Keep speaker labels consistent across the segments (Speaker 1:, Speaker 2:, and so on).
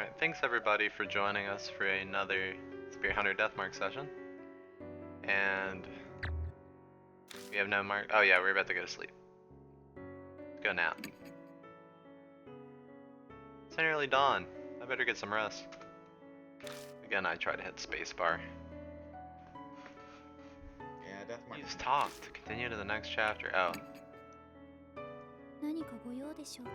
Speaker 1: Alright, thanks everybody for joining us for another Spear Hunter Deathmark session. And we have no mark. Oh yeah, we're about to go to sleep. Go now. It's nearly dawn. I better get some rest. Again, I try to hit spacebar.
Speaker 2: Yeah, Deathmark.
Speaker 1: Use talk to continue to the next chapter. Oh.
Speaker 3: 何かご用でしょうか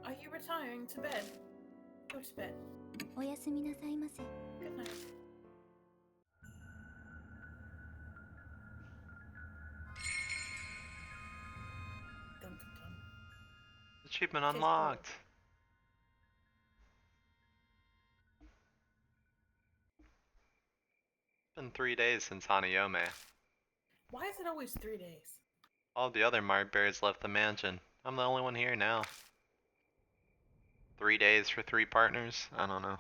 Speaker 4: Are you retiring to bed? Go to bed.
Speaker 3: おやすみなさいませ
Speaker 4: Good night. Dun, dun, dun.
Speaker 1: Achievement unlocked! It's been 3 days since Hanayome.
Speaker 4: Why is it always 3 days?
Speaker 1: All the other Mark Bears left the mansion. I'm the only one here now. 3 days for 3 partners? I don't know.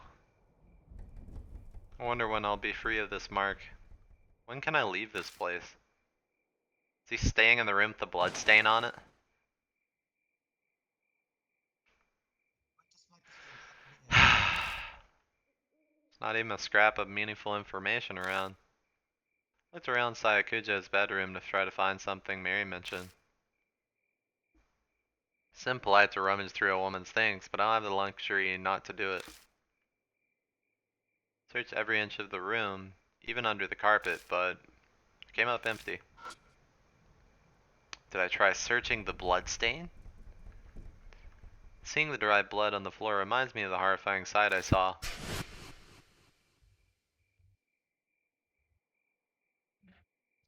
Speaker 1: I wonder when I'll be free of this mark. When can I leave this place? Is he staying in the room with the blood stain on it? There's not even a scrap of meaningful information around. Looked around Sayakuja's bedroom to try to find something Mary mentioned. It's impolite to rummage through a woman's things, but I don't have the luxury not to do it. Searched every inch of the room, even under the carpet, but it came up empty. Did I try searching the blood stain? Seeing the dried blood on the floor reminds me of the horrifying sight I saw.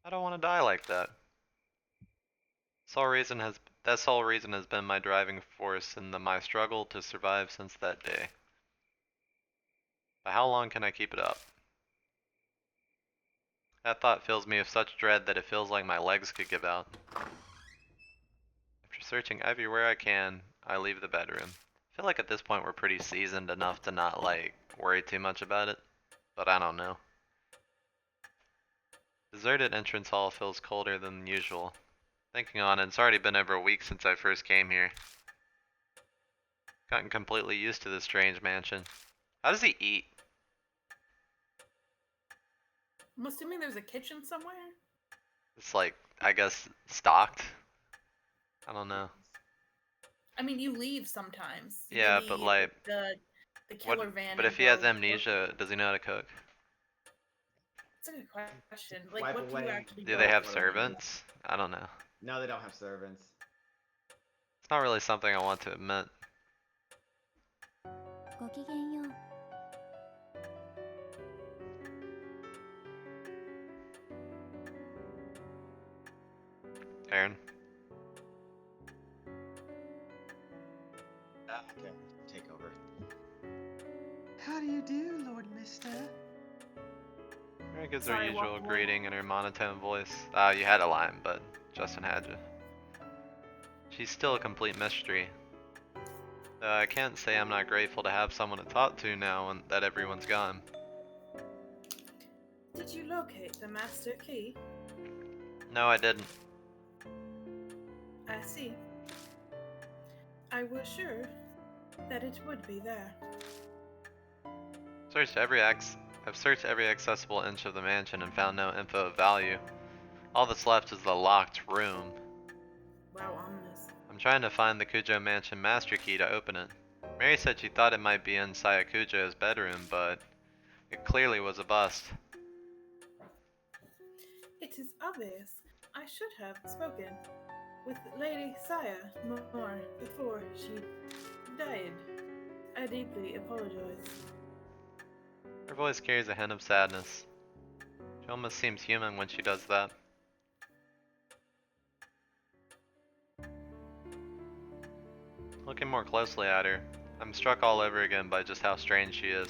Speaker 1: I don't want to die like that. That sole reason has been my driving force in my struggle to survive since that day. But how long can I keep it up? That thought fills me with such dread that it feels like my legs could give out. After searching everywhere I can, I leave the bedroom. I feel like at this point we're pretty seasoned enough to not worry too much about it, but I don't know. Deserted entrance hall feels colder than usual. Thinking on it, it's already been over a week since I first came here. Gotten completely used to this strange mansion. How does he eat?
Speaker 4: I'm assuming there's a kitchen somewhere?
Speaker 1: It's I guess, stocked? I don't know.
Speaker 4: I mean, you leave sometimes.
Speaker 1: Yeah,
Speaker 4: Maybe
Speaker 1: but
Speaker 4: the killer van.
Speaker 1: But
Speaker 4: and
Speaker 1: if he has
Speaker 4: go
Speaker 1: amnesia, does he know how to cook?
Speaker 4: That's a good question.
Speaker 2: Wipe
Speaker 4: What do you
Speaker 2: away.
Speaker 4: actually
Speaker 1: Do
Speaker 4: do?
Speaker 1: they have servants? I don't know.
Speaker 2: No, they don't have servants.
Speaker 1: It's not really something I want to admit.
Speaker 3: ごきげんよう
Speaker 1: Aaron?
Speaker 2: Okay, take over.
Speaker 5: How do you do, Lord Mister?
Speaker 1: Mary gives her
Speaker 4: Sorry,
Speaker 1: usual
Speaker 4: what?
Speaker 1: greeting in her monotone voice. You had a line, but Justin had you. She's still a complete mystery. I can't say I'm not grateful to have someone to talk to now that everyone's gone.
Speaker 4: Did you locate the master key?
Speaker 1: No, I didn't.
Speaker 4: I see. I was sure that it would be there.
Speaker 1: I've searched every accessible inch of the mansion and found no info of value. All that's left is the locked room.
Speaker 4: Wow, ominous.
Speaker 1: I'm trying to find the Kujo Mansion master key to open it. Mary said she thought it might be in Sayakujo's bedroom, but it clearly was a bust.
Speaker 4: It is obvious I should have spoken with Lady Saya more before she died. I deeply apologize.
Speaker 1: Her voice carries a hint of sadness. She almost seems human when she does that. Looking more closely at her, I'm struck all over again by just how strange she is.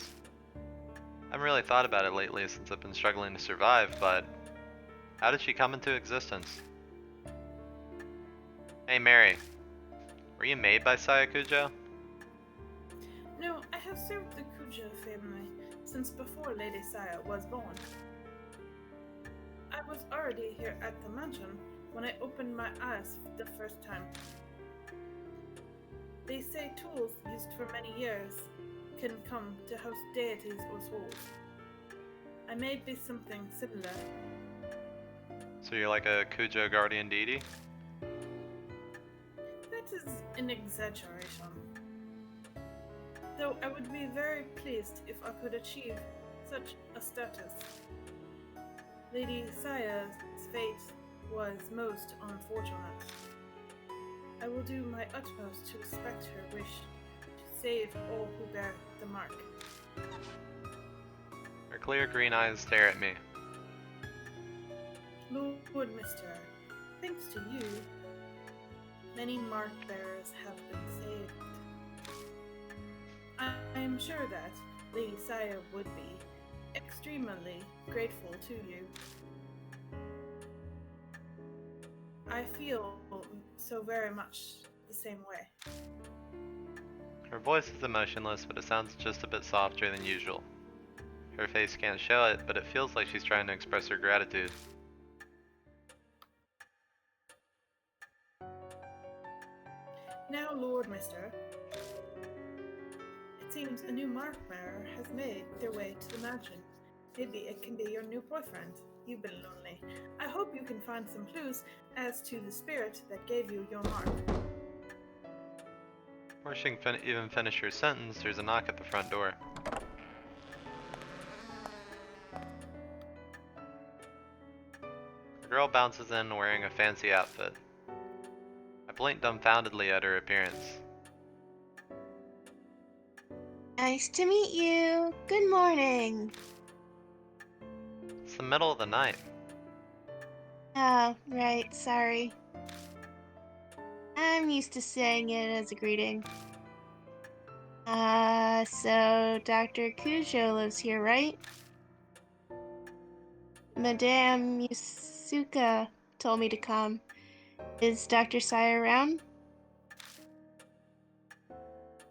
Speaker 1: I haven't really thought about it lately since I've been struggling to survive, but how did she come into existence? Hey Mary, were you made by Sayakujo?
Speaker 4: No, I have served the Kujo family since before Lady Saya was born. I was already here at the mansion when I opened my eyes the first time. They say tools used for many years can come to host deities or souls. I may be something similar.
Speaker 1: So you're like a Kujo guardian deity?
Speaker 4: That is an exaggeration. Though I would be very pleased if I could achieve such a status. Lady Saya's fate was most unfortunate. I will do my utmost to respect her wish to save all who bear the mark.
Speaker 1: Her clear green eyes stare at me.
Speaker 4: Lord Mister, thanks to you, many mark bearers have been saved. I am sure that Lady Saya would be extremely grateful to you. I feel so very much the same way.
Speaker 1: Her voice is emotionless, but it sounds just a bit softer than usual. Her face can't show it, but it feels like she's trying to express her gratitude.
Speaker 4: Now, Lord Mister, it seems a new mark bearer has made their way to the mansion. Maybe it can be your new boyfriend. You've been lonely. I hope you can find some clues as to the spirit that gave you your mark.
Speaker 1: Before she can even finish her sentence, there's a knock at the front door. The girl bounces in wearing a fancy outfit. I blink dumbfoundedly at her appearance.
Speaker 6: Nice to meet you. Good morning.
Speaker 1: It's the middle of the night.
Speaker 6: Oh, right, sorry. I'm used to saying it as a greeting. So Dr. Kujo lives here, right? Madame Yusuka told me to come. Is Dr. Saya around?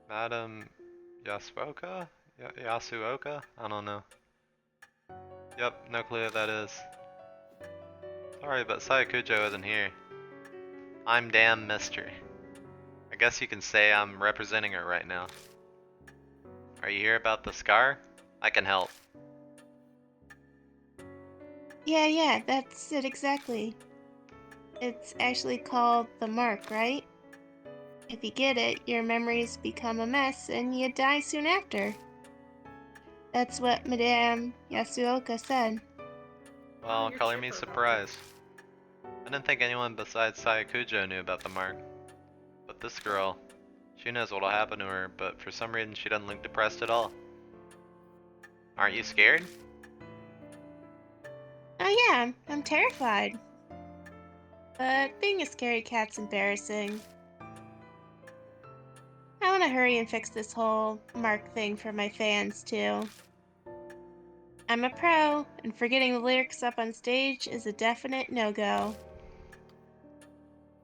Speaker 1: Madam Yasuoka? Yasuoka? I don't know. Yep, no clue what that is. Sorry, but Sayakujo isn't here. I'm damn mister. I guess you can say I'm representing her right now. Are you here about the scar? I can help.
Speaker 6: Yeah, that's it exactly. It's actually called the mark, right? If you get it, your memories become a mess and you die soon after. That's what Madame Yasuoka said.
Speaker 1: Well,
Speaker 4: You're
Speaker 1: color me
Speaker 4: chipper about
Speaker 1: surprised. I didn't think anyone besides Sayakujo knew about the mark. But this girl, she knows what'll happen to her, but for some reason she doesn't look depressed at all. Aren't you scared?
Speaker 6: Oh yeah, I'm terrified. But being a scary cat's embarrassing. I want to hurry and fix this whole mark thing for my fans, too. I'm a pro, and forgetting the lyrics up on stage is a definite no-go.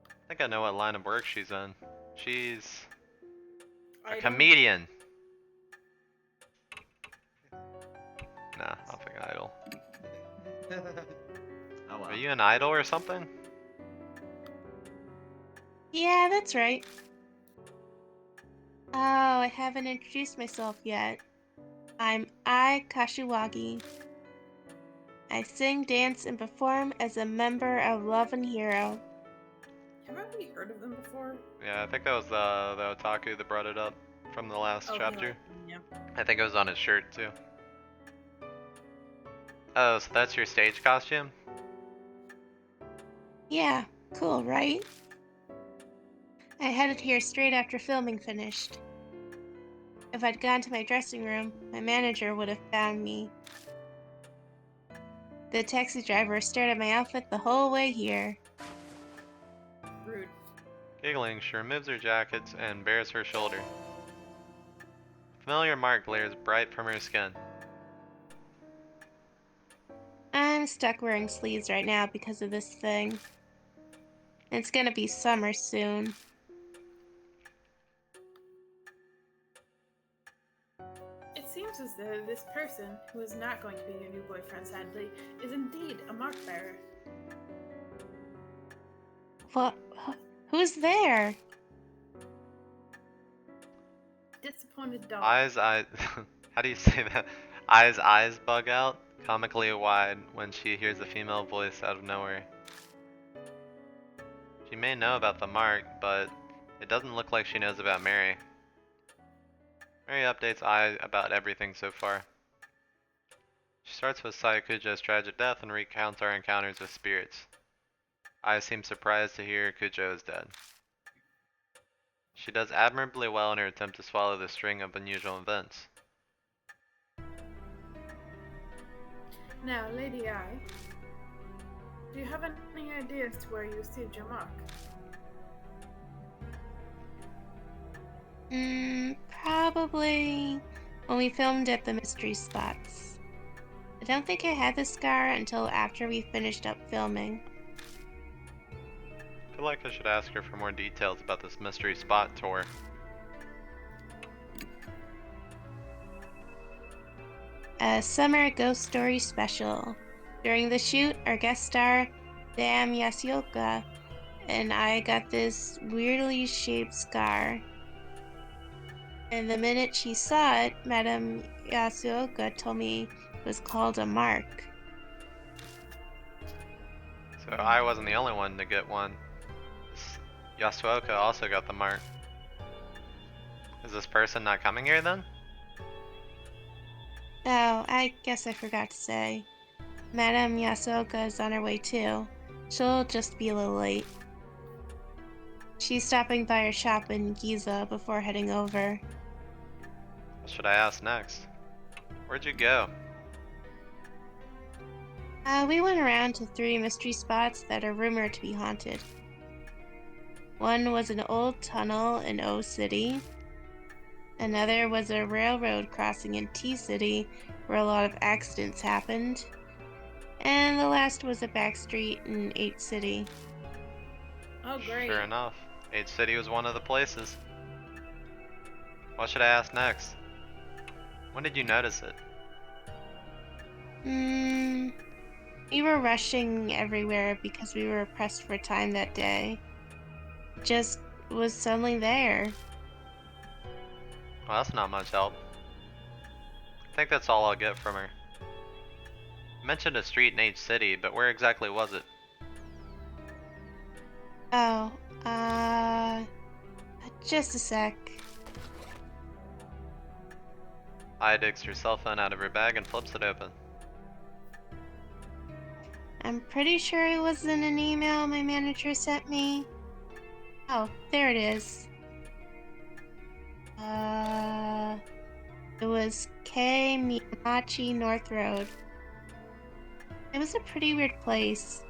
Speaker 1: I think I know what line of work she's in. She's a
Speaker 4: I don't-
Speaker 1: comedian. Nah, I don't think idol.
Speaker 2: Oh well.
Speaker 1: Are you an idol or something?
Speaker 6: Yeah, that's right. Oh, I haven't introduced myself yet. I'm Ai Kashiwagi. I sing, dance, and perform as a member of Love and Hero.
Speaker 4: Haven't we heard of them before?
Speaker 1: Yeah, I think that was the otaku that brought it up from the last chapter.
Speaker 4: Yeah.
Speaker 1: I think it was on his shirt too. Oh, so that's your stage costume?
Speaker 6: Yeah, cool, right? I headed here straight after filming finished. If I'd gone to my dressing room, my manager would have found me. The taxi driver stared at my outfit the whole way here.
Speaker 4: Rude.
Speaker 1: Giggling, she removes her jacket and bares her shoulder. A familiar mark glares bright from her skin.
Speaker 6: I'm stuck wearing sleeves right now because of this thing. It's gonna be summer soon.
Speaker 4: It seems as though this person, who is not going to be your new boyfriend sadly, is indeed a mark bearer.
Speaker 6: What? Who's there?
Speaker 4: disappointed dog.
Speaker 1: Eyes. How do you say that? Eyes bug out, comically wide when she hears a female voice out of nowhere. She may know about the mark, but it doesn't look like she knows about Mary. Mary updates Ai about everything so far. She starts with Sayakujo's tragic death and recounts our encounters with spirits. Ai seems surprised to hear Kujo is dead. She does admirably well in her attempt to swallow the string of unusual events.
Speaker 4: Now, Lady Ai, do you have any idea as to where you received your mark?
Speaker 6: Probably when we filmed at the mystery spots. I don't think I had the scar until after we finished up filming.
Speaker 1: I feel like I should ask her for more details about this mystery spot tour.
Speaker 6: A summer ghost story special. During the shoot, our guest star, Dam Yasioka, and I got this weirdly shaped scar. And the minute she saw it, Madame Yasioka told me it was called a mark.
Speaker 1: So I wasn't the only one to get one. Yasuoka also got the mark. Is this person not coming here then?
Speaker 6: Oh, I guess I forgot to say. Madame Yasioka is on her way too. She'll just be a little late. She's stopping by her shop in Giza before heading over.
Speaker 1: What should I ask next? Where'd you go?
Speaker 6: We went around to 3 mystery spots that are rumored to be haunted. One was an old tunnel in O City. Another was a railroad crossing in T City where a lot of accidents happened. And the last was a back street in 8 City.
Speaker 4: Oh, great.
Speaker 1: Sure enough, 8 City was one of the places. What should I ask next? When did you notice it?
Speaker 6: We were rushing everywhere because we were pressed for time that day. It just was suddenly there.
Speaker 1: Well, that's not much help. I think that's all I'll get from her. You mentioned a street in H City, but where exactly was it?
Speaker 6: Oh, just a sec.
Speaker 1: Ai digs her cell phone out of her bag and flips it open.
Speaker 6: I'm pretty sure it was in an email my manager sent me. Oh, there it is. It was K Miyamachi North Road. It was a pretty weird place.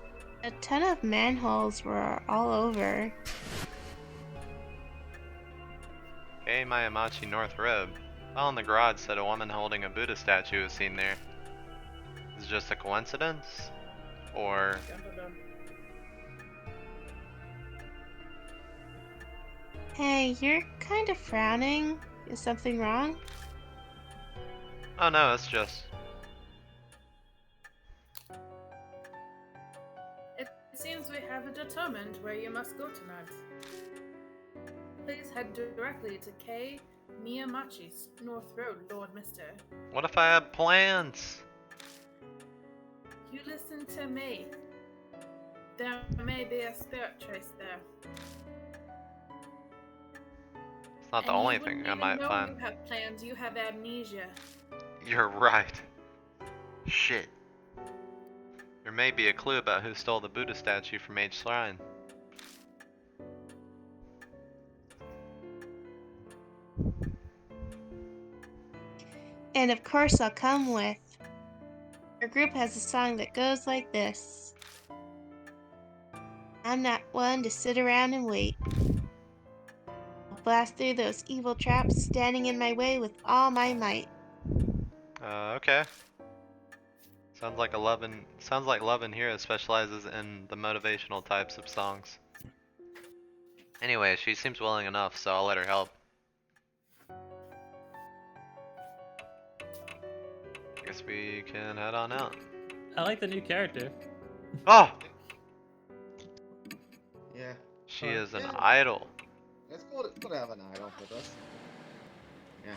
Speaker 6: A ton of manholes were all over.
Speaker 1: Hey, Miyamachi North Road. Well, in the garage said a woman holding a Buddha statue was seen there. Is it just a coincidence? Or...
Speaker 6: Hey, you're kind of frowning. Is something wrong?
Speaker 1: Oh no, it's just...
Speaker 4: It seems we have determined where you must go tonight. Please head directly to K Miyamachi's North Road, Lord Mister.
Speaker 1: What if I had plans?
Speaker 4: You listen to me. There may be a spirit trace there.
Speaker 1: It's not the
Speaker 4: And you
Speaker 1: only
Speaker 4: wouldn't
Speaker 1: thing I
Speaker 4: even
Speaker 1: might
Speaker 4: know
Speaker 1: find.
Speaker 4: You have plans, you have amnesia.
Speaker 1: You're right. Shit. There may be a clue about who stole the Buddha statue from H Shrine.
Speaker 6: And of course I'll come with. Our group has a song that goes like this. I'm not one to sit around and wait. I'll blast through those evil traps standing in my way with all my might.
Speaker 1: Okay. Sounds like Love and Hero specializes in the motivational types of songs. Anyway, she seems willing enough, so I'll let her help. Guess we can head on out.
Speaker 7: I like the new character.
Speaker 1: Oh!
Speaker 2: Yeah.
Speaker 1: She is an
Speaker 2: Yeah.
Speaker 1: idol.
Speaker 2: It's cool to have an idol with us. Yeah.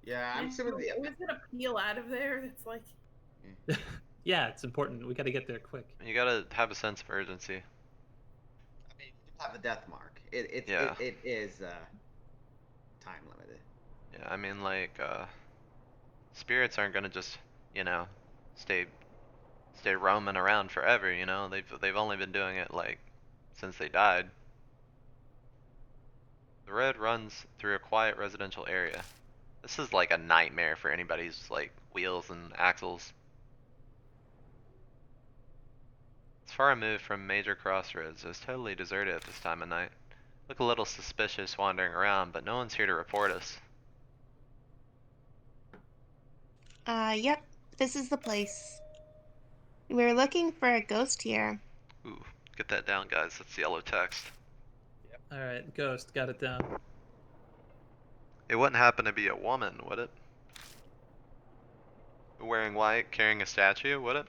Speaker 2: Yeah, I'm
Speaker 4: And
Speaker 2: assuming
Speaker 4: we gotta peel out of there. It's like,
Speaker 7: Yeah, it's important. We gotta get there quick.
Speaker 1: You gotta have a sense of urgency.
Speaker 2: I mean, you have the death mark.
Speaker 1: Yeah.
Speaker 2: It is time limited.
Speaker 1: Yeah, I mean, like, spirits aren't gonna just, you know, stay roaming around forever, you know? They've only been doing it, like, since they died. The road runs through a quiet residential area. This is like a nightmare for anybody who's, like, wheels and axles. It's far removed from major crossroads, so it's totally deserted at this time of night. Look a little suspicious wandering around, but no one's here to report us.
Speaker 6: Yep, this is the place. We're looking for a ghost here.
Speaker 1: Ooh, get that down, guys. That's yellow text.
Speaker 7: Alright, Ghost, got it down.
Speaker 1: It wouldn't happen to be a woman, would it? Wearing white, carrying a statue, would it?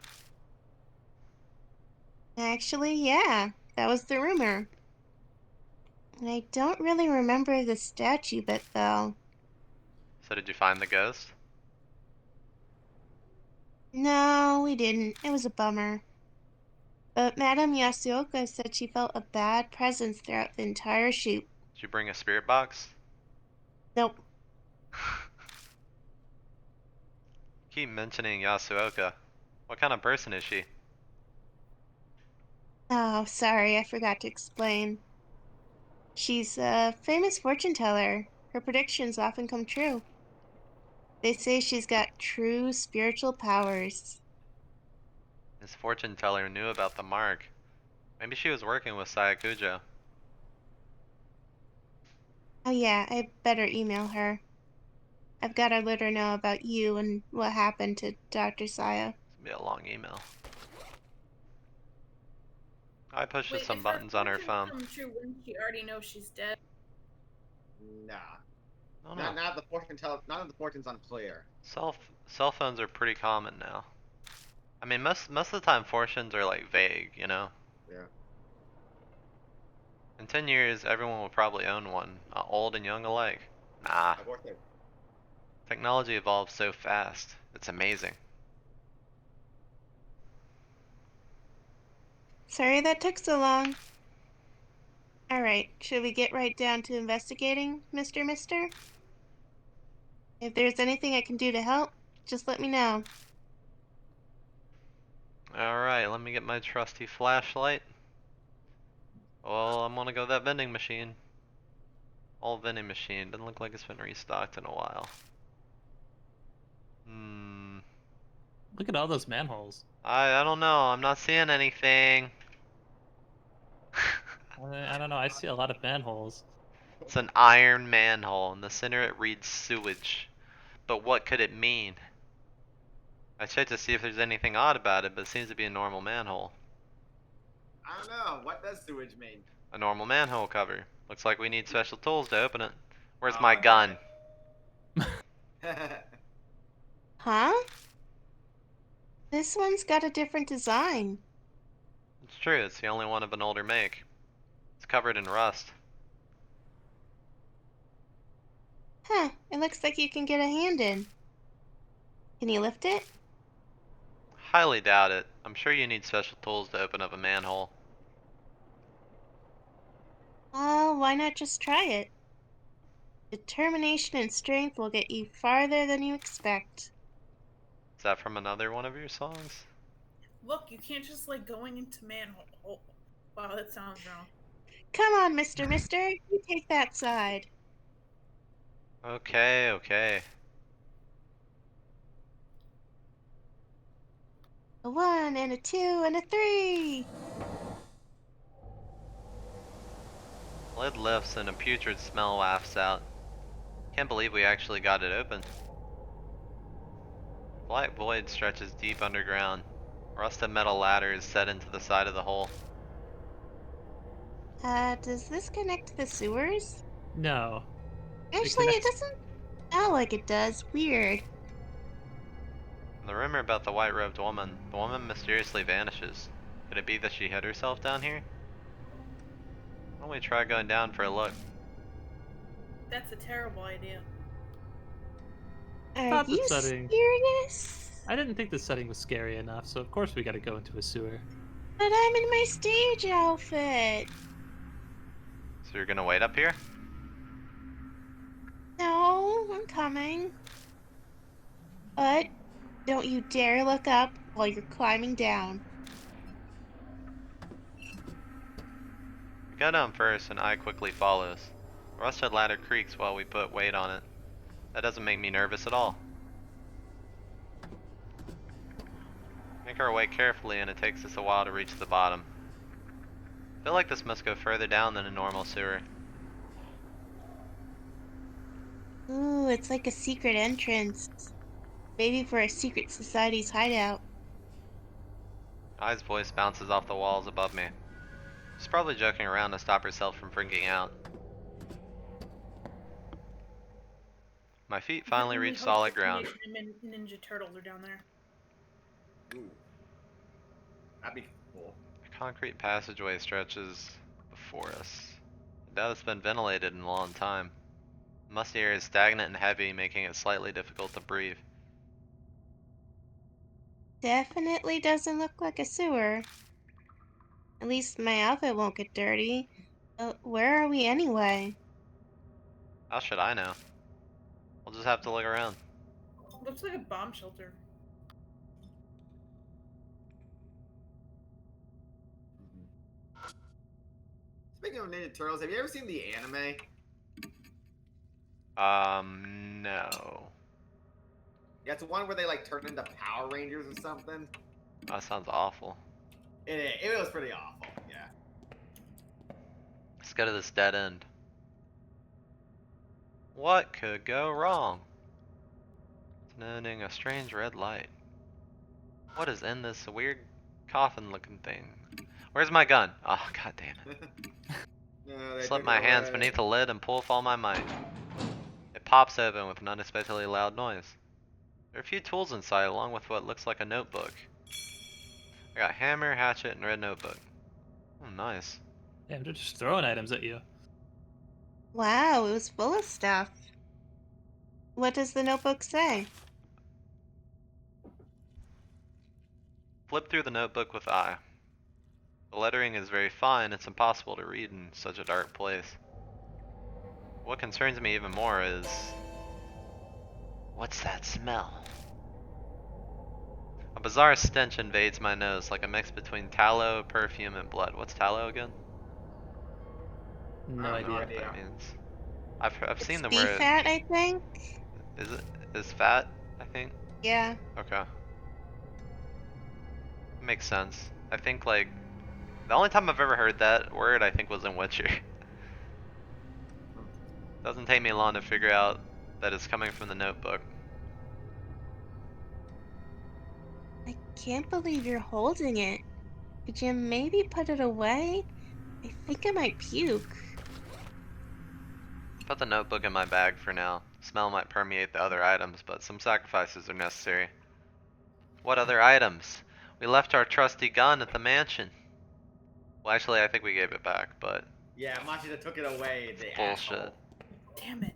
Speaker 6: Actually, yeah, that was the rumor. I don't really remember the statue bit, though.
Speaker 1: So did you find the ghost?
Speaker 6: No, we didn't. It was a bummer. But Madame Yasuoka said she felt a bad presence throughout the entire shoot.
Speaker 1: Did you bring a spirit box?
Speaker 6: Nope.
Speaker 1: Keep mentioning Yasuoka. What kind of person is she?
Speaker 6: Oh, sorry, I forgot to explain. She's a famous fortune teller. Her predictions often come true. They say she's got true spiritual powers.
Speaker 1: This fortune teller knew about the mark. Maybe she was working with Sayakujo.
Speaker 6: Oh yeah, I better email her. I've gotta let her know about you and what happened to Dr. Saya.
Speaker 1: It's gonna be a long email. I pushed
Speaker 4: wait,
Speaker 1: some
Speaker 4: if
Speaker 1: buttons on her
Speaker 4: fortunes
Speaker 1: phone.
Speaker 4: Come true, wouldn't she already know she's dead?
Speaker 2: Nah.
Speaker 1: Oh no.
Speaker 2: Not the fortune tell. None of the fortune's unclear.
Speaker 1: Cell phones are pretty common now. I mean, most of the time fortunes are like vague, you know.
Speaker 2: Yeah.
Speaker 1: In 10 years, everyone will probably own one, old and young alike. Nah,
Speaker 2: Abort it.
Speaker 1: technology evolves so fast. It's amazing.
Speaker 6: Sorry that took so long. Alright, should we get right down to investigating, Mr. Mister? If there's anything I can do to help, just let me know.
Speaker 1: Alright, let me get my trusty flashlight. Well, I'm gonna go to that vending machine. Old vending machine. Doesn't look like it's been restocked in a while.
Speaker 7: Look at all those manholes.
Speaker 1: I don't know. I'm not seeing anything.
Speaker 7: I don't know, I see a lot of manholes.
Speaker 1: It's an iron manhole. In the center it reads sewage. But what could it mean? I checked to see if there's anything odd about it, but it seems to be a normal manhole.
Speaker 2: I don't know. What does sewage mean?
Speaker 1: A normal manhole cover. Looks like we need special tools to open it. Where's
Speaker 2: Oh,
Speaker 1: my
Speaker 2: I
Speaker 1: gun?
Speaker 6: Huh? This one's got a different design.
Speaker 1: It's true, it's the only one of an older make. It's covered in rust.
Speaker 6: Huh, it looks like you can get a hand in. Can you lift it?
Speaker 1: Highly doubt it. I'm sure you need special tools to open up a manhole.
Speaker 6: Why not just try it? Determination and strength will get you farther than you expect.
Speaker 1: Is that from another one of your songs?
Speaker 4: Look, you can't just like going into manhole. Oh, wow, that sounds wrong.
Speaker 6: Come on, Mr. Mister, you take that side.
Speaker 1: Okay, okay.
Speaker 6: A 1 and a 2 and a 3.
Speaker 1: Lid lifts and a putrid smell wafts out. Can't believe we actually got it open. Black void stretches deep underground. Rusted metal ladder is set into the side of the hole.
Speaker 6: Does this connect to the sewers?
Speaker 7: No.
Speaker 6: Actually, it
Speaker 7: connects-
Speaker 6: doesn't sound like it does. Weird.
Speaker 1: The rumor about the white-robed woman. The woman mysteriously vanishes. Could it be that she hid herself down here? Why don't we try going down for a look?
Speaker 4: That's a terrible idea.
Speaker 6: Are
Speaker 7: Thought the
Speaker 6: you
Speaker 7: setting-
Speaker 6: serious?
Speaker 7: I didn't think the setting was scary enough, so of course we gotta go into a sewer.
Speaker 6: But I'm in my stage outfit.
Speaker 1: So you're gonna wait up here?
Speaker 6: No, I'm coming. But don't you dare look up while you're climbing down.
Speaker 1: You go down first and I quickly follows. The rusted ladder creaks while we put weight on it. That doesn't make me nervous at all. Make our way carefully and it takes us a while to reach the bottom. I feel like this must go further down than a normal sewer.
Speaker 6: Ooh, it's like a secret entrance. Maybe for a secret society's hideout.
Speaker 1: Ai's voice bounces off the walls above me. She's probably joking around to stop herself from freaking out. My feet finally
Speaker 4: Only
Speaker 1: reach
Speaker 4: hope
Speaker 1: solid
Speaker 4: the
Speaker 1: ground.
Speaker 4: Teenage Mutant Ninja Turtles are down there.
Speaker 2: Ooh. That'd be cool.
Speaker 1: A concrete passageway stretches before us. I doubt it's been ventilated in a long time. The musty air is stagnant and heavy, making it slightly difficult to breathe.
Speaker 6: Definitely doesn't look like a sewer. At least my outfit won't get dirty. Where are we anyway?
Speaker 1: How should I know? We'll just have to look around.
Speaker 4: Looks like a bomb shelter.
Speaker 2: Speaking of Ninja Turtles, have you ever seen the anime?
Speaker 1: No.
Speaker 2: Yeah, it's the one where they like turn into Power Rangers or something.
Speaker 1: That sounds awful.
Speaker 2: It was pretty awful. Yeah.
Speaker 1: Let's go to this dead end. What could go wrong? It's noting a strange red light. What is in this weird coffin-looking thing? Where's my gun? Oh, god damn it.
Speaker 2: No, they
Speaker 1: Slip
Speaker 2: took
Speaker 1: my
Speaker 2: it
Speaker 1: hands
Speaker 2: away.
Speaker 1: beneath the lid and pull with all my might. It pops open with an unexpectedly loud noise. There are a few tools inside along with what looks like a notebook. I got hammer, hatchet, and red notebook. Oh, nice.
Speaker 7: Damn, they're just throwing items at you.
Speaker 6: Wow, it was full of stuff. What does the notebook say?
Speaker 1: Flip through the notebook with eye. The lettering is very fine, it's impossible to read in such a dark place. What concerns me even more is... what's that smell? A bizarre stench invades my nose, like a mix between tallow, perfume, and blood. What's tallow again?
Speaker 7: No
Speaker 2: I have
Speaker 7: idea.
Speaker 2: no
Speaker 1: What
Speaker 2: idea.
Speaker 1: that means. I've seen the
Speaker 6: Beef
Speaker 1: word.
Speaker 6: fat, I think?
Speaker 1: Is fat, I think?
Speaker 6: Yeah.
Speaker 1: Okay. Makes sense. I think like the only time I've ever heard that word I think was in Witcher. Doesn't take me long to figure out that it's coming from the notebook.
Speaker 6: I can't believe you're holding it. Could you maybe put it away? I think I might puke.
Speaker 1: Put the notebook in my bag for now. The smell might permeate the other items, but some sacrifices are necessary. What other items? We left our trusty gun at the mansion. Well, actually, I think we gave it back, but
Speaker 2: Yeah, Machida took it away. The
Speaker 1: bullshit.
Speaker 2: asshole.
Speaker 4: Damn it.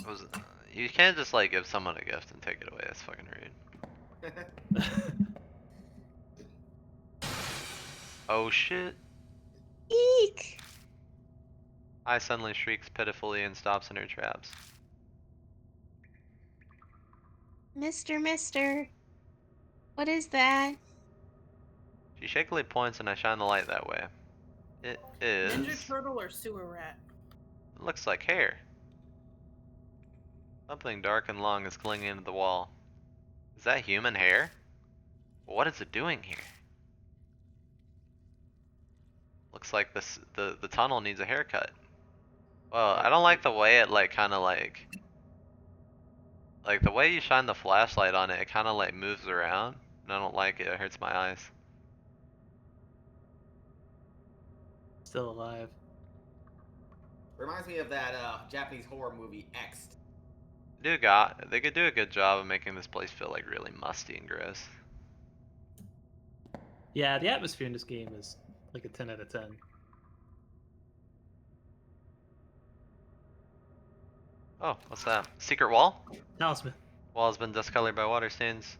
Speaker 1: It was. You can't just like give someone a gift and take it away. That's fucking rude. Oh shit.
Speaker 6: Eek!
Speaker 1: I suddenly shrieks pitifully and stops in her tracks.
Speaker 6: Mister. What is that?
Speaker 1: She shakily points and I shine the light that way. It is.
Speaker 4: Ninja Turtle or Sewer Rat?
Speaker 1: It looks like hair. Something dark and long is clinging to the wall. Is that human hair? What is it doing here? Looks like the tunnel needs a haircut. Well, I don't like the way it like kind of like the way you shine the flashlight on it. It kind of like moves around, and I don't like it. It hurts my eyes.
Speaker 7: Still alive.
Speaker 2: Reminds me of that Japanese horror movie X.
Speaker 1: They could do a good job of making this place feel like really musty and gross.
Speaker 7: Yeah, the atmosphere in this game is like a 10 out of 10.
Speaker 1: Oh, what's that? Secret wall?
Speaker 7: Talisman.
Speaker 1: Wall has been discolored by water stains.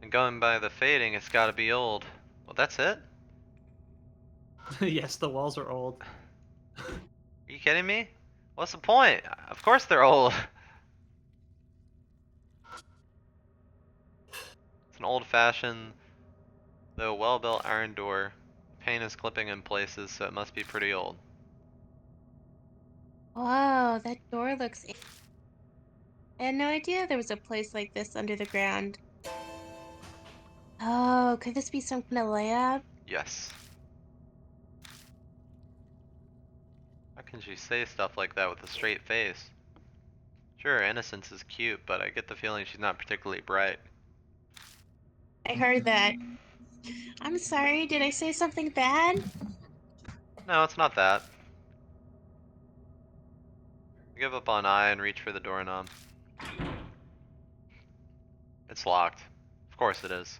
Speaker 1: And going by the fading, it's gotta be old. Well, that's it?
Speaker 7: Yes, the walls are old.
Speaker 1: Are you kidding me? What's the point? Of course they're old. It's an old-fashioned, though well-built iron door. Paint is clipping in places, so it must be pretty old.
Speaker 6: Whoa, that door looks. I had no idea there was a place like this under the ground. Oh, could this be some kind of layup?
Speaker 1: Yes. How can she say stuff like that with a straight face? Sure, innocence is cute, but I get the feeling she's not particularly bright.
Speaker 6: I heard that. I'm sorry, did I say something bad?
Speaker 1: No, it's not that. I give up on I and reach for the doorknob. It's locked. Of course it is.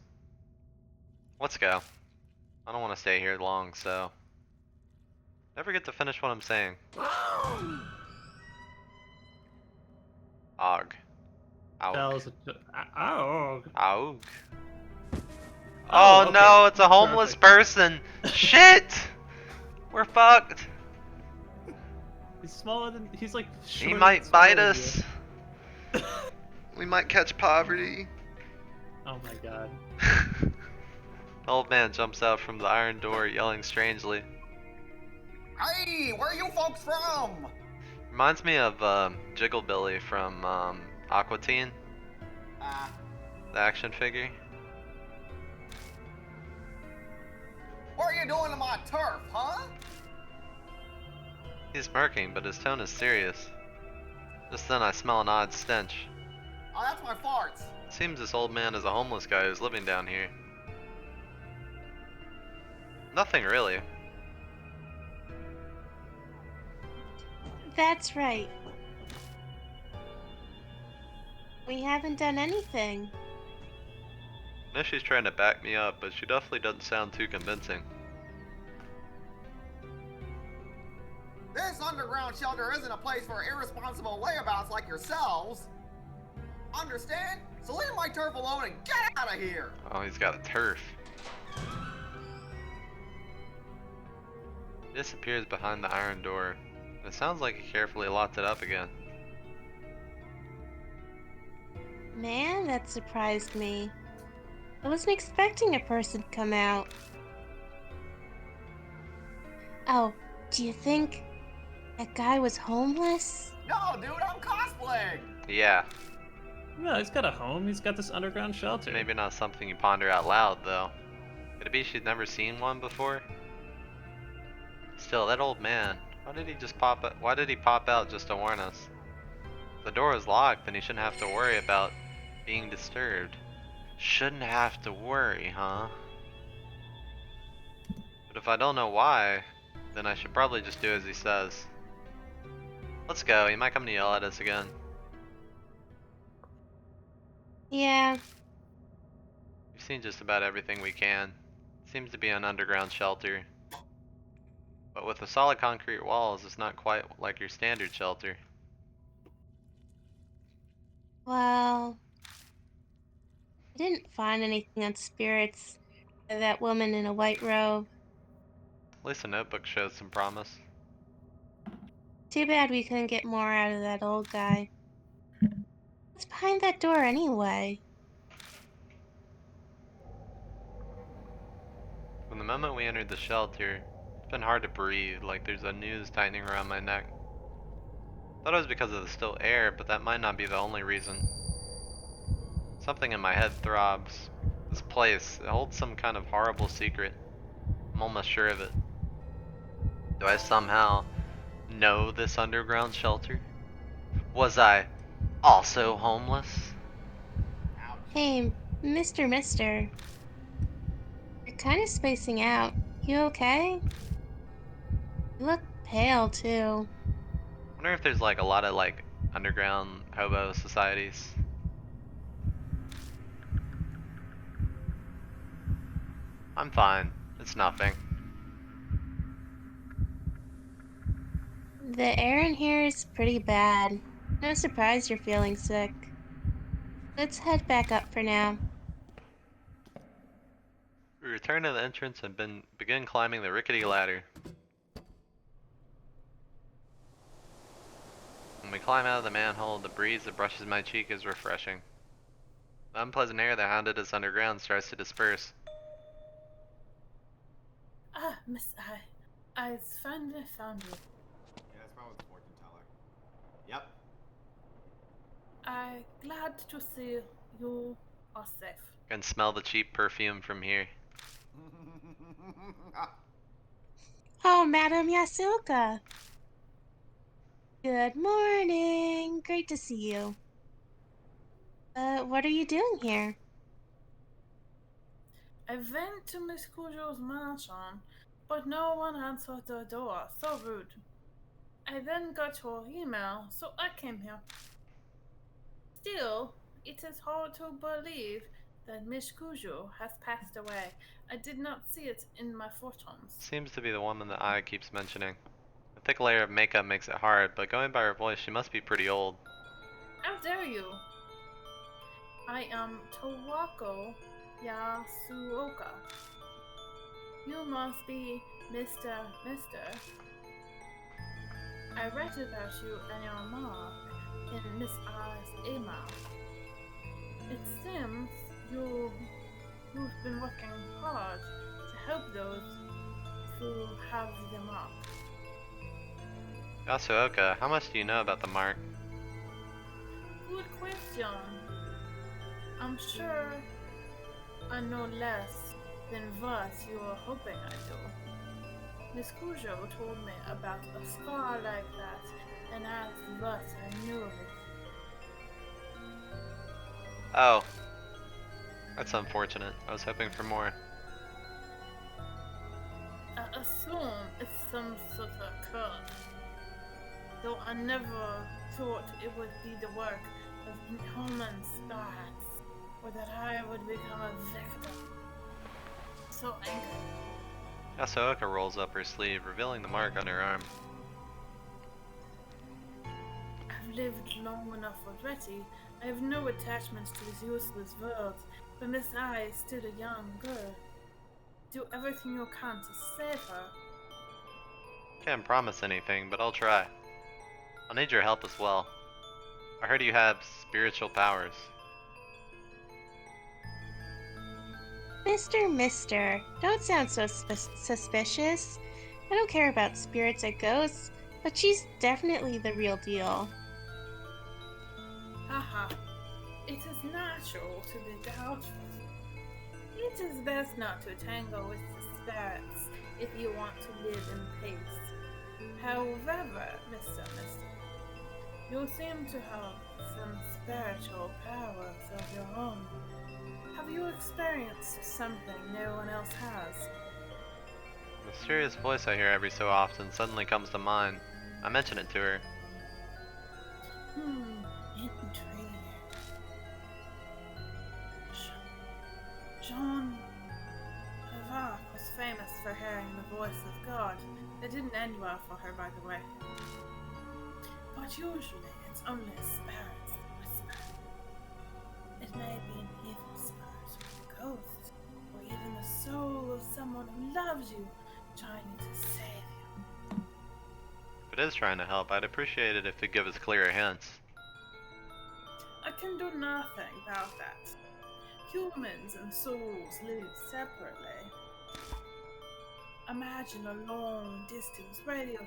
Speaker 1: Let's go. I don't want to stay here long, so... Never get to finish what I'm saying. Og.
Speaker 7: Bells. Oh.
Speaker 1: Aug.
Speaker 7: Oh,
Speaker 1: Oh
Speaker 7: okay.
Speaker 1: no, it's a homeless person! Shit! We're fucked!
Speaker 7: He's smaller than. He's like.
Speaker 1: He
Speaker 7: shorter
Speaker 1: might
Speaker 7: than
Speaker 1: bite
Speaker 7: smaller
Speaker 1: us.
Speaker 7: than
Speaker 1: We might catch poverty.
Speaker 7: you. Oh my god.
Speaker 1: The old man jumps out from the iron door, yelling strangely.
Speaker 2: Hey, where are you folks from?
Speaker 1: Reminds me of Jigglebilly from Aqua Teen, the action figure.
Speaker 2: What are you doing to my turf, huh?
Speaker 1: He's smirking, but his tone is serious. Just then I smell an odd stench.
Speaker 2: Oh, that's my farts.
Speaker 1: Seems this old man is a homeless guy who's living down here. Nothing really.
Speaker 6: That's right. We haven't done anything.
Speaker 1: I know she's trying to back me up, but she definitely doesn't sound too convincing.
Speaker 2: This underground shelter isn't a place for irresponsible layabouts like yourselves. Understand? So leave my turf alone and get out of here!
Speaker 1: Oh, he's got a turf. He disappears behind the iron door. It sounds like he carefully locked it up again.
Speaker 6: Man, that surprised me. I wasn't expecting a person to come out. Oh, do you think that guy was homeless?
Speaker 2: No, dude, I'm cosplaying!
Speaker 1: Yeah,
Speaker 7: No, he's got a home. He's got this underground shelter.
Speaker 1: maybe not something you ponder out loud, though. Could it be she's never seen one before? Still, that old man. Why did he just pop up? Why did he pop out just to warn us? If the door is locked, then he shouldn't have to worry about being disturbed. Shouldn't have to worry, huh? But if I don't know why, then I should probably just do as he says. Let's go. He might come to yell at us again.
Speaker 6: Yeah,
Speaker 1: We've seen just about everything we can. Seems to be an underground shelter. But with the solid concrete walls, it's not quite like your standard shelter.
Speaker 6: well, I didn't find anything on spirits or that woman in a white robe.
Speaker 1: At least the notebook shows some promise.
Speaker 6: Too bad we couldn't get more out of that old guy. What's behind that door anyway?
Speaker 1: From the moment we entered the shelter, it's been hard to breathe, like there's a noose tightening around my neck. Thought it was because of the still air, but that might not be the only reason. Something in my head throbs. This place, it holds some kind of horrible secret. I'm almost sure of it. Do I somehow know this underground shelter? Was I also homeless?
Speaker 6: Hey, Mister. You're kind of spacing out. You okay? You look pale, too.
Speaker 1: I wonder if there's like a lot of like underground hobo societies. I'm fine. It's nothing.
Speaker 6: The air in here is pretty bad. No surprise you're feeling sick. Let's head back up for now.
Speaker 1: We return to the entrance and begin climbing the rickety ladder. When we climb out of the manhole, the breeze that brushes my cheek is refreshing. The unpleasant air that hounded us underground starts to disperse.
Speaker 4: Ah, Miss I finally found you.
Speaker 2: Yeah, that's probably the fortune teller. Yep.
Speaker 4: I'm glad to see you are safe.
Speaker 1: I can smell the cheap perfume from here.
Speaker 6: Oh, Madam Yasuoka! Good morning! Great to see you. What are you doing here?
Speaker 4: I went to Miss Cujo's mansion, but no one answered the door. So rude. I then got your email, so I came here. Still, it is hard to believe that Miss Cujo has passed away. I did not see it in my fortunes.
Speaker 1: Seems to be the woman that Ai keeps mentioning. A thick layer of makeup makes it hard, but going by her voice, she must be pretty old.
Speaker 4: How dare you? I am Towako Yasuoka. You must be Mr. I read about you and your mark in Miss R's email. It seems you've been working hard to help those who have the mark.
Speaker 1: Yasuoka, how much do you know about the mark?
Speaker 4: Good question. I'm sure I know less than what you are hoping I do. Miss Cujo told me about a scar like that and asked what I knew of it.
Speaker 1: Oh. That's unfortunate. I was hoping for more.
Speaker 4: I assume it's some sort of curse, though I never thought it would be the work of human spirits, or that I would become a victim. So angry.
Speaker 1: Yasuoka rolls up her sleeve, revealing the mark on her arm.
Speaker 4: I've lived long enough already. I have no attachments to this useless world, but Miss I is still a young girl. Do everything you can to save her.
Speaker 1: Can't promise anything, but I'll try. I'll need your help as well. I heard you have spiritual powers.
Speaker 6: Mister, don't sound so suspicious. I don't care about spirits or ghosts, but she's definitely the real deal.
Speaker 4: Haha. It is natural to be doubtful. It is best not to tangle with the spirits if you want to live in peace. However, Mr. You seem to have some spiritual powers of your own. Have you experienced something no one else has?
Speaker 1: A mysterious voice I hear every so often suddenly comes to mind. I mention it to her.
Speaker 4: Intriguing. Jean d'Arc was famous for hearing the voice of God. It didn't end well for her, by the way. But usually it's only spirits that whisper. It may be an evil spirit, or a ghost, or even the soul of someone who loves you, trying to save you.
Speaker 1: If it is trying to help, I'd appreciate it if it give us clearer hints.
Speaker 4: I can do nothing about that. Humans and souls live separately. Imagine a long-distance radio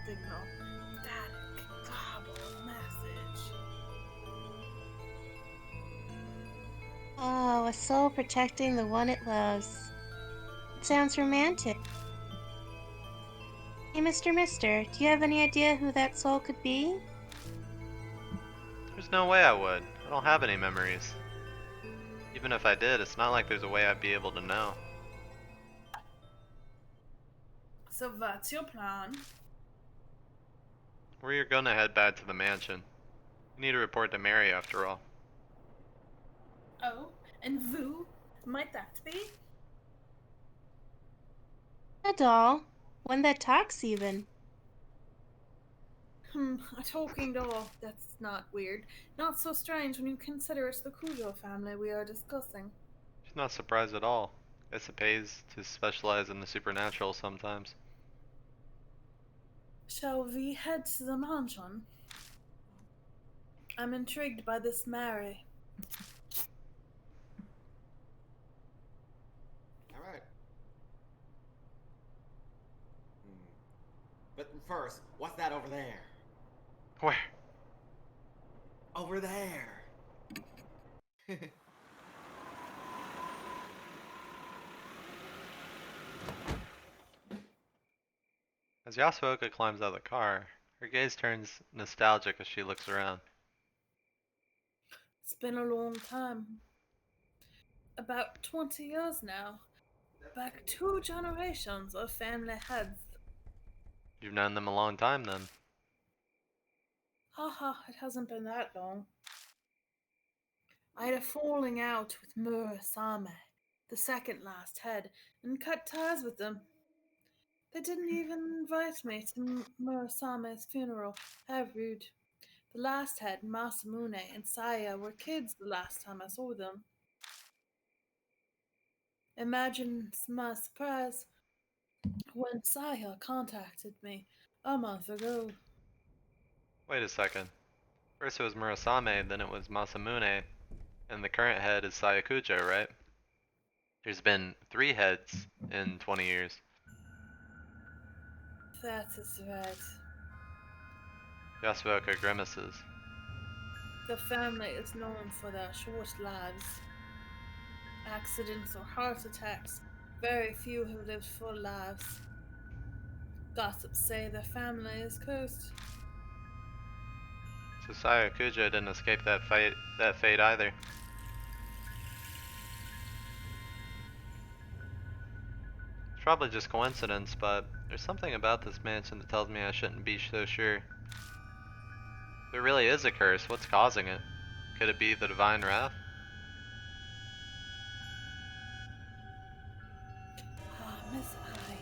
Speaker 4: signal, static, garbled message.
Speaker 6: Oh, a soul protecting the one it loves. It sounds romantic. Hey, Mister, do you have any idea who that soul could be?
Speaker 1: There's no way I would. I don't have any memories. Even if I did, it's not like there's a way I'd be able to know.
Speaker 4: So what's your plan?
Speaker 1: We're gonna head back to the mansion. We need to report to Mary after all.
Speaker 4: Oh, and who might that be?
Speaker 6: A doll. One that talks, even.
Speaker 4: A talking doll. That's not weird. Not so strange when you consider it's the Cujo family we are discussing.
Speaker 1: She's not surprised at all. Guess it pays to specialize in the supernatural sometimes.
Speaker 4: Shall we head to the mansion? I'm intrigued by this Mary.
Speaker 2: Alright. But first, what's that over there?
Speaker 1: Where?
Speaker 2: Over there.
Speaker 1: As Yasuoka climbs out of the car, her gaze turns nostalgic as she looks around.
Speaker 4: It's been a long time. About 20 years now. Back 2 generations of family heads.
Speaker 1: You've known them a long time then.
Speaker 4: Haha, it hasn't been that long. I had a falling out with Murasame, the second last head, and cut ties with them. They didn't even invite me to Murasame's funeral. How rude. The last head, Masamune and Saya, were kids the last time I saw them. Imagine my surprise when Saya contacted me a month ago.
Speaker 1: Wait a second. First it was Murasame, then it was Masamune, and the current head is Sayakujo, right? There's been 3 heads in 20 years.
Speaker 4: That is right.
Speaker 1: Yasuoka grimaces.
Speaker 4: The family is known for their short lives. Accidents or heart attacks. Very few have lived full lives. Gossips say their family is cursed.
Speaker 1: So Sayakujo didn't escape that fate either. It's probably just coincidence, but there's something about this mansion that tells me I shouldn't be so sure. If there really is a curse, what's causing it? Could it be the divine wrath?
Speaker 4: Ah, Miss I.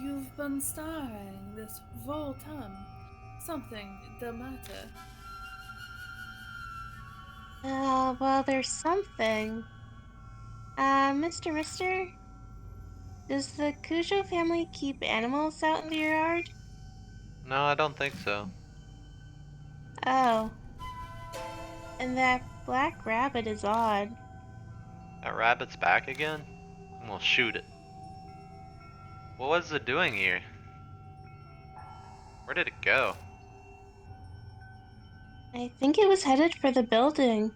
Speaker 4: You've been staring this whole time. Something the matter.
Speaker 6: Well, there's something. Mister? Does the Cujo family keep animals out in the yard?
Speaker 1: No, I don't think so.
Speaker 6: Oh. And that black rabbit is odd.
Speaker 1: That rabbit's back again? We'll shoot it. What was it doing here? Where did it go?
Speaker 6: I think it was headed for the building.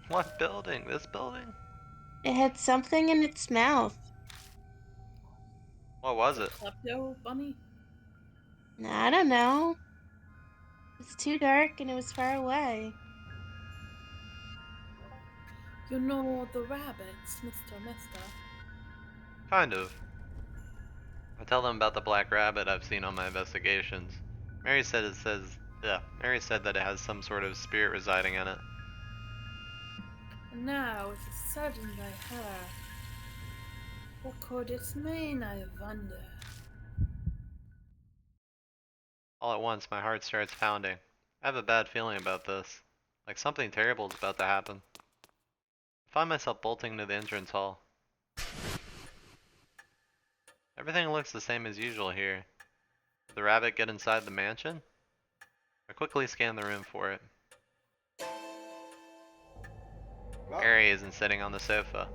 Speaker 1: What building? This building?
Speaker 6: It had something in its mouth.
Speaker 1: What was it?
Speaker 4: Klepto bunny?
Speaker 6: I don't know. It's too dark and it was far away.
Speaker 4: You know the rabbits, Mister.
Speaker 1: Kind of. I tell them about the black rabbit I've seen on my investigations. Mary said Mary said that it has some sort of spirit residing in it.
Speaker 4: And now it is suddenly her. What could it mean, I wonder?
Speaker 1: All at once, my heart starts pounding. I have a bad feeling about this. Like something terrible is about to happen. I find myself bolting to the entrance hall. Everything looks the same as usual here. Did the rabbit get inside the mansion? I quickly scan the room for it.
Speaker 2: Well,
Speaker 1: Mary isn't sitting on the sofa.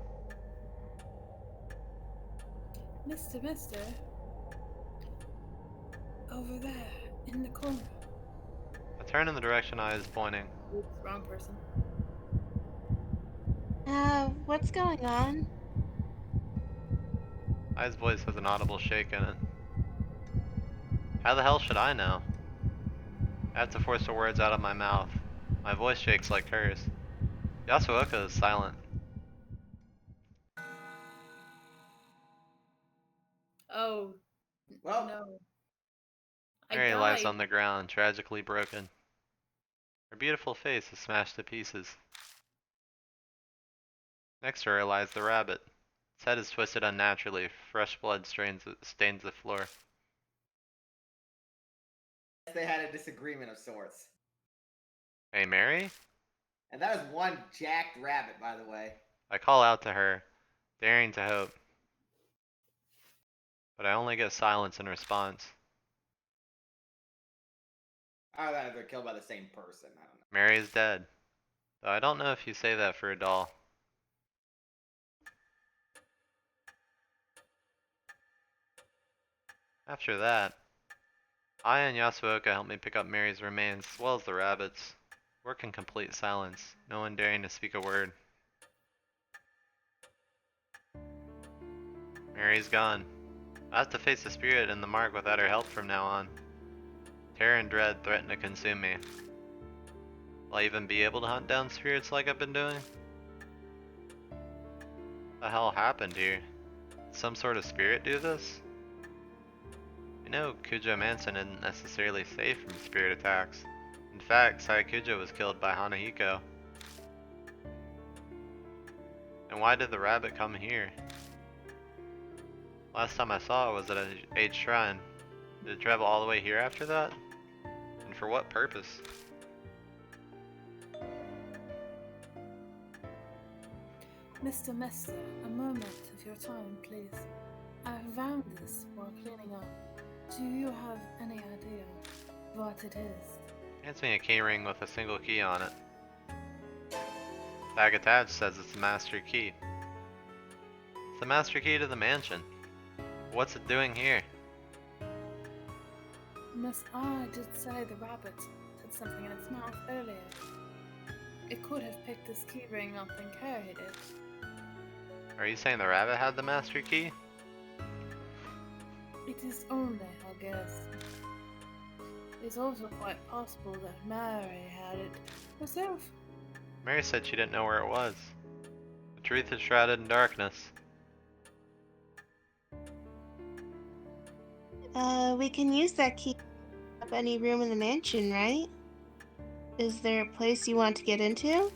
Speaker 4: Mister. Over there, in the corner.
Speaker 1: I turn in the direction I was pointing.
Speaker 4: Oops, wrong person.
Speaker 6: What's going on?
Speaker 1: I's voice has an audible shake in it. How the hell should I know? I have to force the words out of my mouth. My voice shakes like hers. Yasuoka is silent.
Speaker 4: Oh,
Speaker 2: well,
Speaker 4: no. I
Speaker 1: Mary lies
Speaker 4: died.
Speaker 1: on the ground, tragically broken. Her beautiful face is smashed to pieces. Next to her lies the rabbit. Its head is twisted unnaturally. Fresh blood stains the floor.
Speaker 2: they had a disagreement of sorts.
Speaker 1: Hey, Mary?
Speaker 2: And that is one jacked rabbit, by the way.
Speaker 1: I call out to her, daring to hope. But I only get silence in response.
Speaker 2: Either that or they're killed by the same person. I don't know.
Speaker 1: Mary is dead. Though I don't know if you say that for a doll. After that, Aya and Yasuoka helped me pick up Mary's remains as well as the rabbits. Work in complete silence, no one daring to speak a word. Mary's gone. I have to face the spirit and the mark without her help from now on. Terror and dread threaten to consume me. Will I even be able to hunt down spirits like I've been doing? What the hell happened here? Did some sort of spirit do this? You know, Kujo Mansion isn't necessarily safe from spirit attacks. In fact, Sayakujo was killed by Hanahiko. And why did the rabbit come here? Last time I saw it was at an Age Shrine. Did it travel all the way here after that? And for what purpose?
Speaker 4: Mr. Mister, a moment of your time, please. I found this while cleaning up. Do you have any idea what it is?
Speaker 1: Hands me a key ring with a single key on it. Tag attached says it's the master key. It's the master key to the mansion. What's it doing here?
Speaker 4: Miss I did say the rabbit had something in its mouth earlier. It could have picked this key ring up and carried it.
Speaker 1: Are you saying the rabbit had the master key?
Speaker 4: It is only a guess. It's also quite possible that Mary had it herself.
Speaker 1: Mary said she didn't know where it was. The truth is shrouded in darkness.
Speaker 6: We can use that key to open up any room in the mansion, right? Is there a place you want to get into?
Speaker 1: As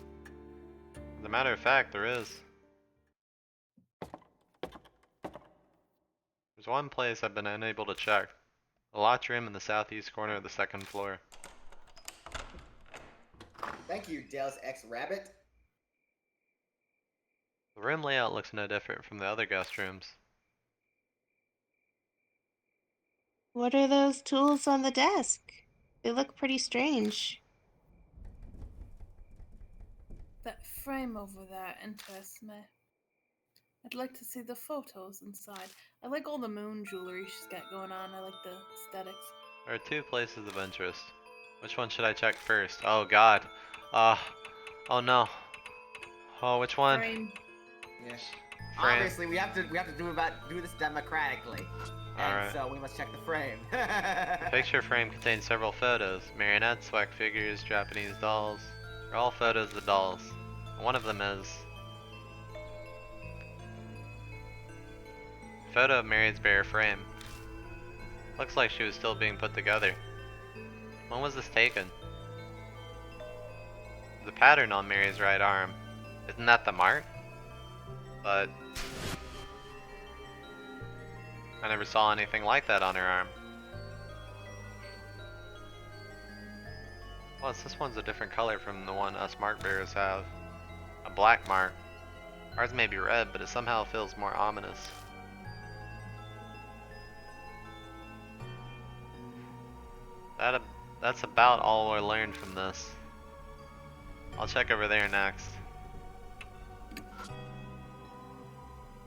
Speaker 1: a matter of fact, there is. There's one place I've been unable to check. A locked room in the southeast corner of the second floor.
Speaker 2: Thank you, Deus Ex Rabbit.
Speaker 1: The room layout looks no different from the other guest rooms.
Speaker 6: What are those tools on the desk? They look pretty strange.
Speaker 4: That frame over there interests me. I'd like to see the photos inside. I like all the moon jewelry she's got going on. I like the aesthetics.
Speaker 1: There are two places of interest. Which one should I check first? Oh god. Oh no. Oh, which one?
Speaker 4: Frame.
Speaker 2: Yes.
Speaker 1: Frame.
Speaker 2: Obviously, we have to do this democratically, and
Speaker 1: Alright.
Speaker 2: so we must check the frame.
Speaker 1: The picture frame contains several photos. Marionettes, wax figures, Japanese dolls. They're all photos of the dolls. One of them is a photo of Mary's bare frame. Looks like she was still being put together. When was this taken? The pattern on Mary's right arm. Isn't that the mark? But I never saw anything like that on her arm. Plus, this one's a different color from the one us mark bearers have. A black mark. Ours may be red, but it somehow feels more ominous. That's about all I learned from this. I'll check over there next.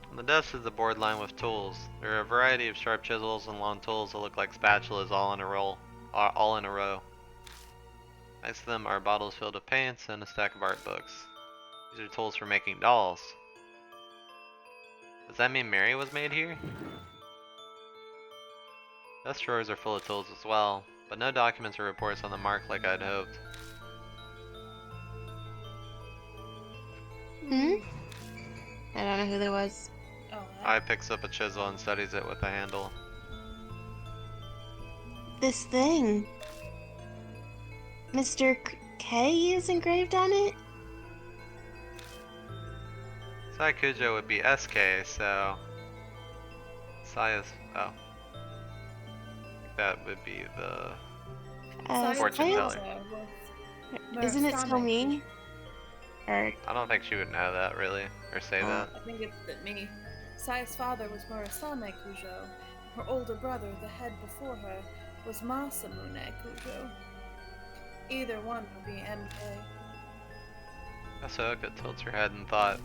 Speaker 1: On the desk is a board lined with tools. There are a variety of sharp chisels and long tools that look like spatulas all in a row. Next to them are bottles filled with paints and a stack of art books. These are tools for making dolls. Does that mean Mary was made here? Desk drawers are full of tools as well, but no documents or reports on the mark like I'd hoped.
Speaker 6: I don't know who that was.
Speaker 4: Oh,
Speaker 1: I picks up a chisel and studies it with a handle.
Speaker 6: This thing. Mr. K is engraved on it?
Speaker 1: Sayakujo would be SK, so Saya's, oh. That would be the Fortune
Speaker 6: Science?
Speaker 1: teller.
Speaker 6: Isn't it still
Speaker 4: Murasame.
Speaker 6: me? Or
Speaker 1: I don't think she would know that really, or say that.
Speaker 4: I think it's me. Sai's father was Murasame Kujo. Her older brother, the head before her, was Masamune Kujo. Either one would be MK.
Speaker 1: Asuoka tilts her head in thought.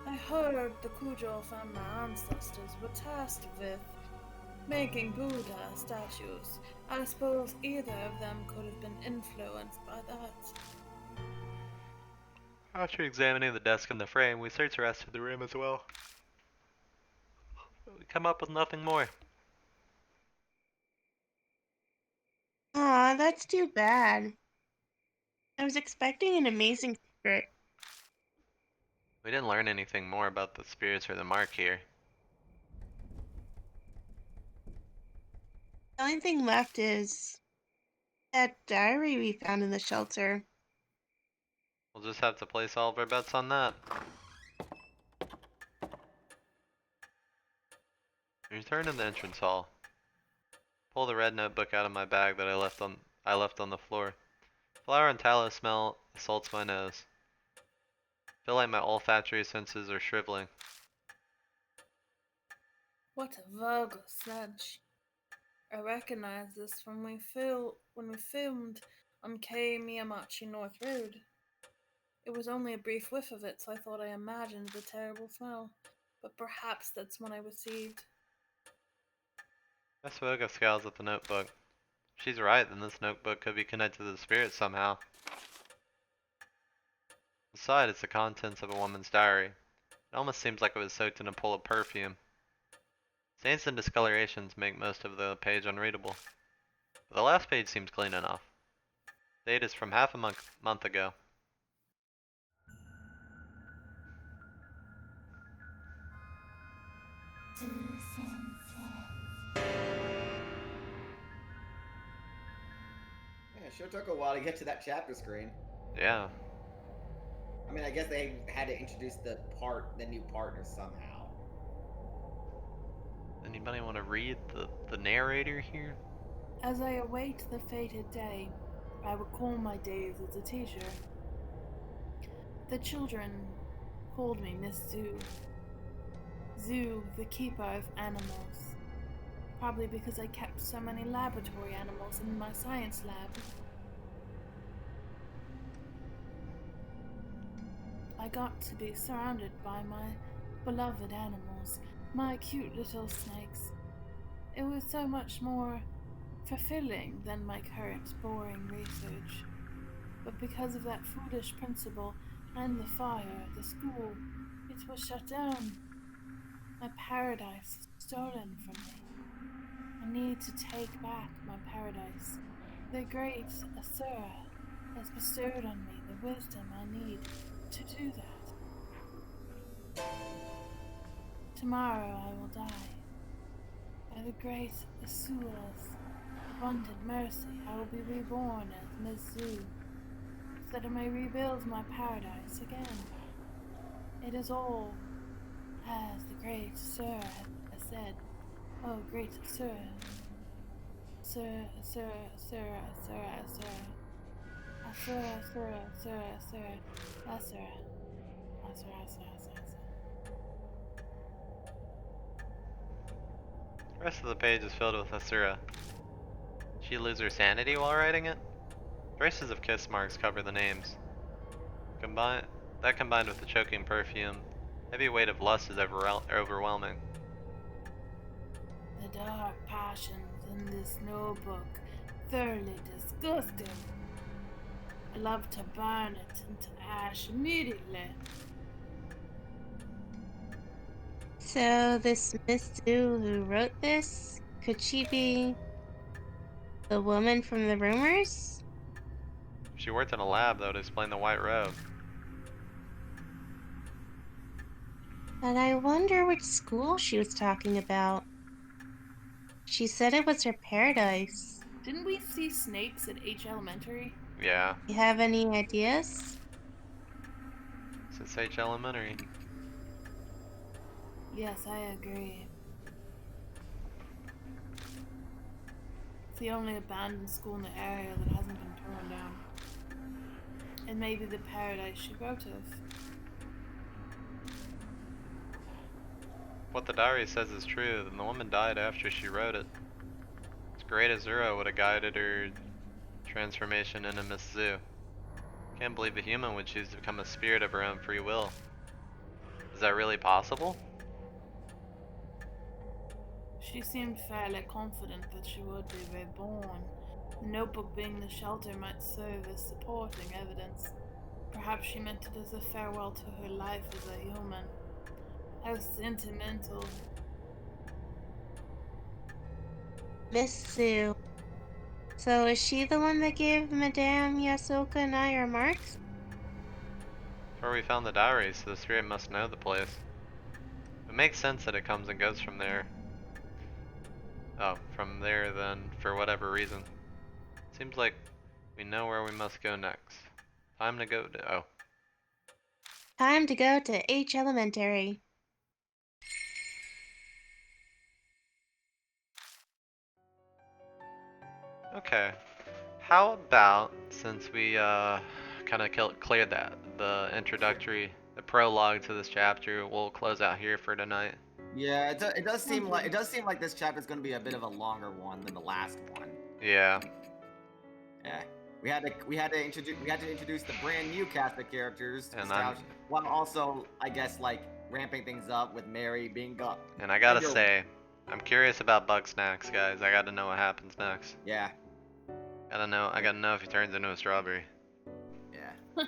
Speaker 4: I heard the Kujo family ancestors were tasked with making Buddha statues. I suppose either of them could have been influenced by that.
Speaker 1: After examining the desk and the frame, we search the rest of the room as well. But we come up with nothing more.
Speaker 6: aw, that's too bad. I was expecting an amazing secret.
Speaker 1: We didn't learn anything more about the spirits or the mark here.
Speaker 6: The only thing left is that diary we found in the shelter.
Speaker 1: We'll just have to place all of our bets on that. We return to the entrance hall. Pull the red notebook out of my bag that I left on the floor. Flower and tallow smell assaults my nose. Feel like my olfactory senses are shriveling.
Speaker 4: What a vulgar stench. I recognize this when we filmed on K Miyamachi North Road. It was only a brief whiff of it, so I thought I imagined the terrible smell. But perhaps that's what I received.
Speaker 1: Asuoka scowls at the notebook. If she's right, then this notebook could be connected to the spirit somehow. Inside, it's the contents of a woman's diary. It almost seems like it was soaked in a pool of perfume. Stains and discolorations make most of the page unreadable. But the last page seems clean enough. The date is from half a month ago.
Speaker 2: Yeah, it sure took a while to get to that chapter screen.
Speaker 1: Yeah.
Speaker 2: I mean, I guess they had to introduce the new partner somehow.
Speaker 1: Anybody want to read the narrator here?
Speaker 4: As I await the fated day, I recall my days as a teacher. The children called me Miss Zoo. Zoo, the keeper of animals. Probably because I kept so many laboratory animals in my science lab. I got to be surrounded by my beloved animals, my cute little snakes. It was so much more fulfilling than my current boring research. But because of that foolish principal and the fire at the school, it was shut down. My paradise was stolen from me. I need to take back my paradise. The great Asura has bestowed on me the wisdom I need to do that. Tomorrow I will die. By the great Asura's abundant mercy, I will be reborn as Miss Zoo, so that I may rebuild my paradise again. It is all as the great Asura has said. Oh, great Asura. Asura, Asura, Asura, Asura, Asura. Asura, Asura, Asura, Asura, Asura. Asura, Asura, Asura, Asura.
Speaker 1: The rest of the page is filled with Asura. She lose her sanity while writing it? Traces of kiss marks cover the names. That combined with the choking perfume, heavy weight of lust is overwhelming.
Speaker 4: The dark passions in this notebook, thoroughly disgusting. I love to burn it into ash immediately.
Speaker 6: So this Miss Sue who wrote this, could she be the woman from the rumors?
Speaker 1: If she worked in a lab, that would explain the white robe.
Speaker 6: And I wonder which school she was talking about. She said it was her paradise.
Speaker 4: Didn't we see snakes at H Elementary?
Speaker 1: Yeah,
Speaker 6: You have any ideas?
Speaker 1: since H Elementary.
Speaker 4: Yes, I agree. the only abandoned school in the area that hasn't been torn down. It may be the paradise she wrote of.
Speaker 1: What the diary says is true, then the woman died after she wrote it. As great as Zero would have guided her transformation into Miss Zoo. Can't believe a human would choose to become a spirit of her own free will. Is that really possible?
Speaker 4: She seemed fairly confident that she would be reborn. The notebook being the shelter might serve as supporting evidence. Perhaps she meant it as a farewell to her life as a human. How sentimental.
Speaker 6: Miss Sue. So is she the one that gave Madame Yasuoka and I our marks?
Speaker 1: Before we found the diary, so the spirit must know the place. It makes sense that it comes and goes from there. Oh, from there then, for whatever reason. Seems like we know where we must go next. Time to go to, oh.
Speaker 6: Time to go to H Elementary.
Speaker 1: Okay. How about, since we kind of cleared that, the introductory, the prologue to this chapter, we'll close out here for tonight.
Speaker 2: Yeah, it does seem like this chapter is going to be a bit of a longer one than the last one.
Speaker 1: Yeah.
Speaker 2: Yeah, we had to introduce the brand new cast of characters,
Speaker 1: And
Speaker 2: while also, I guess, like ramping things up with Mary being gone.
Speaker 1: And I gotta say, I'm curious about Bugsnax, guys. I gotta know what happens next.
Speaker 2: Yeah.
Speaker 1: I gotta know if he turns into a strawberry.
Speaker 2: Yeah.